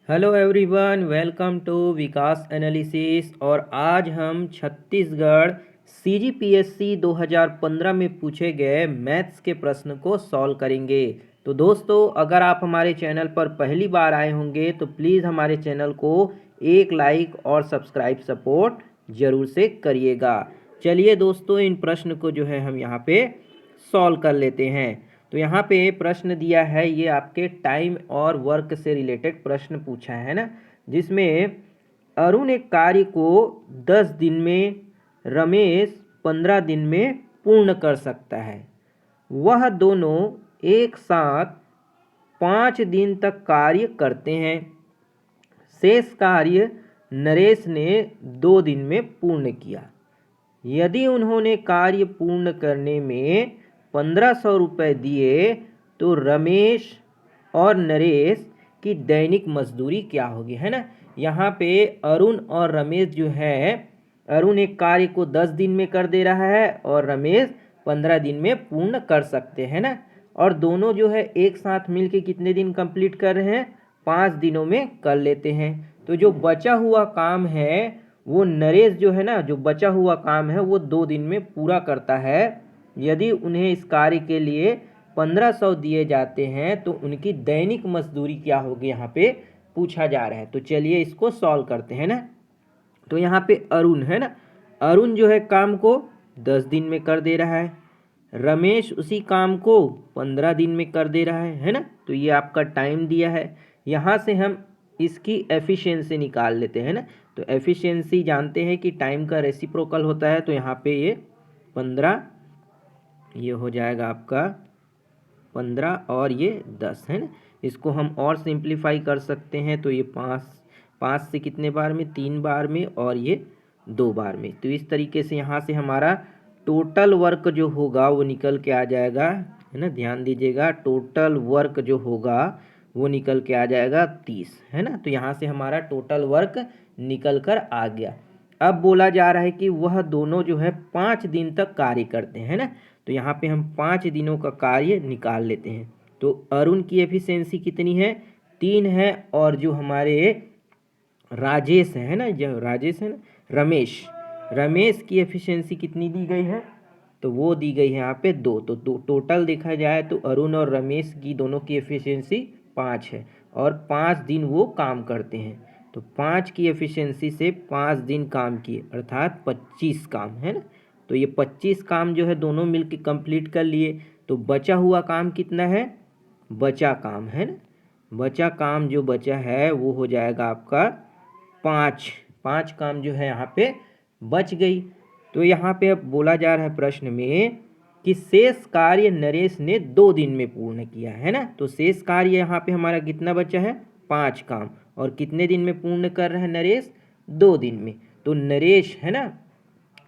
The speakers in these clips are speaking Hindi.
Hello everyone, welcome to Vikas analysis. और आज हम छत्तीसगढ़ सीजीपीएससी 2015 में पूछे गए मैथ्स के प्रश्न को सॉल्व करेंगे। तो दोस्तों, अगर आप हमारे चैनल पर पहली बार आए होंगे तो प्लीज़ हमारे चैनल को एक लाइक और सब्सक्राइब सपोर्ट ज़रूर से करिएगा। चलिए दोस्तों, इन प्रश्न को जो है हम यहाँ पे सॉल्व कर लेते हैं। तो यहाँ पे प्रश्न दिया है, ये आपके टाइम और वर्क से रिलेटेड प्रश्न पूछा है ना, जिसमें अरुण एक कार्य को 10 दिन में, रमेश 15 दिन में पूर्ण कर सकता है। वह दोनों एक साथ 5 दिन तक कार्य करते हैं। शेष कार्य नरेश ने 2 दिन में पूर्ण किया। यदि उन्होंने कार्य पूर्ण करने में 1500 रुपये दिए तो रमेश और नरेश की दैनिक मजदूरी क्या होगी, है ना। यहाँ पे अरुण और रमेश जो है, अरुण एक कार्य को 10 दिन में कर दे रहा है और रमेश 15 दिन में पूर्ण कर सकते हैं ना। और दोनों जो है एक साथ मिलके कितने दिन कंप्लीट कर रहे हैं, 5 दिनों में कर लेते हैं। तो जो बचा हुआ काम है वो नरेश जो है ना, जो बचा हुआ काम है वो 2 दिन में पूरा करता है। यदि उन्हें इस कार्य के लिए 1500 दिए जाते हैं तो उनकी दैनिक मजदूरी क्या होगी, यहाँ पे पूछा जा रहा है। तो चलिए इसको सॉल्व करते हैं ना। तो यहाँ पे अरुण है ना, अरुण जो है काम को 10 दिन में कर दे रहा है, रमेश उसी काम को 15 दिन में कर दे रहा है ना। तो ये आपका टाइम दिया है। यहाँ से हम इसकी एफिशिएंसी निकाल लेते हैं ना। तो एफिशिएंसी जानते हैं कि टाइम का रेसिप्रोकल होता है। तो यहाँ पे ये 15, ये हो जाएगा आपका 15 और ये 10 है ना। इसको हम और सिंप्लीफाई कर सकते हैं। तो ये 5 से कितने बार में, 3 बार में, और ये 2 बार में। तो इस तरीके से यहाँ से हमारा टोटल वर्क जो होगा वो निकल के आ जाएगा, है ना। ध्यान दीजिएगा, टोटल वर्क जो होगा वो निकल के आ जाएगा 30, है ना। तो यहाँ से हमारा टोटल वर्क निकल कर आ गया। अब बोला जा रहा है कि वह दोनों जो है 5 दिन तक कार्य करते हैं ना। तो यहाँ पे हम 5 दिनों का कार्य निकाल लेते हैं। तो अरुण की एफिशिएंसी कितनी है, 3 है। और जो हमारे राजेश है ना, जो राजेश है ना, रमेश, रमेश की एफिशिएंसी कितनी दी गई है, तो वो दी गई है यहाँ पे 2। तो टोटल देखा जाए तो अरुण और रमेश की दोनों की एफिशिएंसी 5 है और 5 दिन वो काम करते हैं। तो 5 की एफिशिएंसी से 5 दिन काम किए, अर्थात 25 काम, है ना। तो ये 25 काम जो है दोनों मिलके कंप्लीट कर लिए। तो बचा हुआ काम कितना है, बचा काम, है ना। बचा काम जो बचा है वो हो जाएगा आपका 5 काम जो है यहाँ पे बच गई। तो यहाँ पे अब बोला जा रहा है प्रश्न में कि शेष कार्य नरेश ने 2 दिन में पूर्ण किया, है ना। तो शेष कार्य यहाँ पे हमारा कितना बचा है, 5 काम। और कितने दिन में पूर्ण कर रहा है नरेश, 2 दिन में। तो नरेश है ना,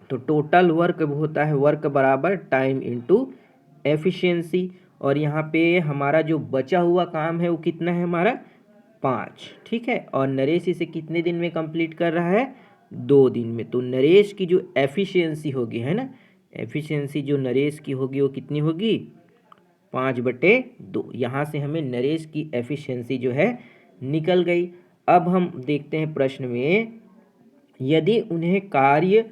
तो टोटल वर्क होता है वर्क बराबर टाइम इनटू एफिशिएंसी। और यहाँ पे हमारा जो बचा हुआ काम है वो कितना है हमारा, 5, ठीक है। और नरेश इसे कितने दिन में कंप्लीट कर रहा है, 2 दिन में। तो नरेश की जो एफिशिएंसी होगी, है ना, एफिशिएंसी जो नरेश की होगी वो कितनी होगी, 5/2। यहाँ से हमें नरेश की एफिशिएंसी जो है निकल गई। अब हम देखते हैं प्रश्न में, यदि उन्हें कार्य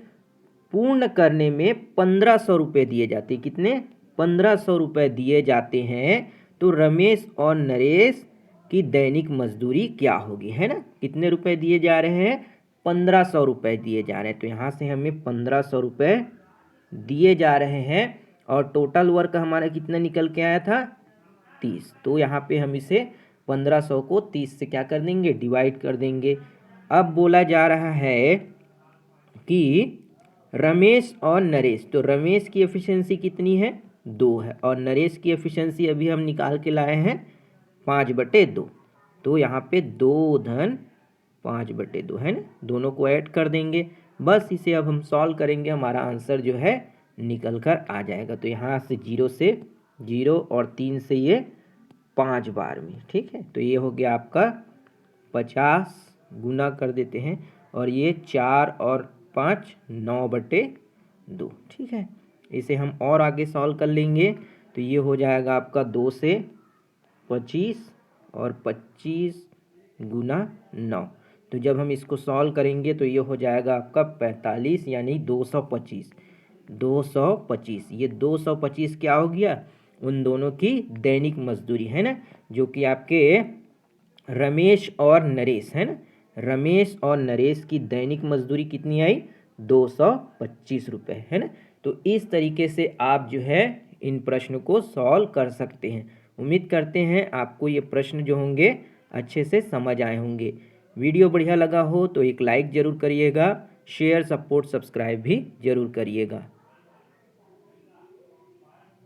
पूर्ण करने में 1500 रुपये दिए जाते, कितने, 1500 रुपये दिए जाते हैं, तो रमेश और नरेश की दैनिक मजदूरी क्या होगी, है ना। कितने रुपए दिए जा रहे हैं, 1500 रुपये दिए जा रहे हैं। तो यहाँ से हमें 1500 रुपये दिए जा रहे हैं और टोटल वर्क हमारा कितना निकल के आया था, 30। तो यहाँ पे हम इसे 1500 को 30 से क्या कर देंगे, डिवाइड कर देंगे। अब बोला जा रहा है कि रमेश और नरेश, तो रमेश की एफिशिएंसी कितनी है, 2 है। और नरेश की एफिशिएंसी अभी हम निकाल के लाए हैं 5/2। तो यहाँ पे 2 धन 5/2 है ना, दोनों को ऐड कर देंगे। बस इसे अब हम सॉल्व करेंगे, हमारा आंसर जो है निकल कर आ जाएगा। तो यहाँ से 0 से 0 और 3 से ये 5 बार में, ठीक है। तो ये हो गया आपका 50, गुना कर देते हैं, और ये 4 और 5 9/2, ठीक है। इसे हम और आगे सॉल्व कर लेंगे। तो ये हो जाएगा आपका 2 से 25 और 25 गुना 9। तो जब हम इसको सॉल्व करेंगे तो ये हो जाएगा आपका 45 यानी 225। 225 ये 225 क्या हो गया, उन दोनों की दैनिक मजदूरी है ना, जो कि आपके रमेश और नरेश है ना। रमेश और नरेश की दैनिक मजदूरी कितनी आई, 225 रुपये है ना। तो इस तरीके से आप जो है इन प्रश्न को सॉल्व कर सकते हैं। उम्मीद करते हैं आपको ये प्रश्न जो होंगे अच्छे से समझ आए होंगे। वीडियो बढ़िया लगा हो तो एक लाइक ज़रूर करिएगा, शेयर सपोर्ट सब्सक्राइब भी ज़रूर करिएगा।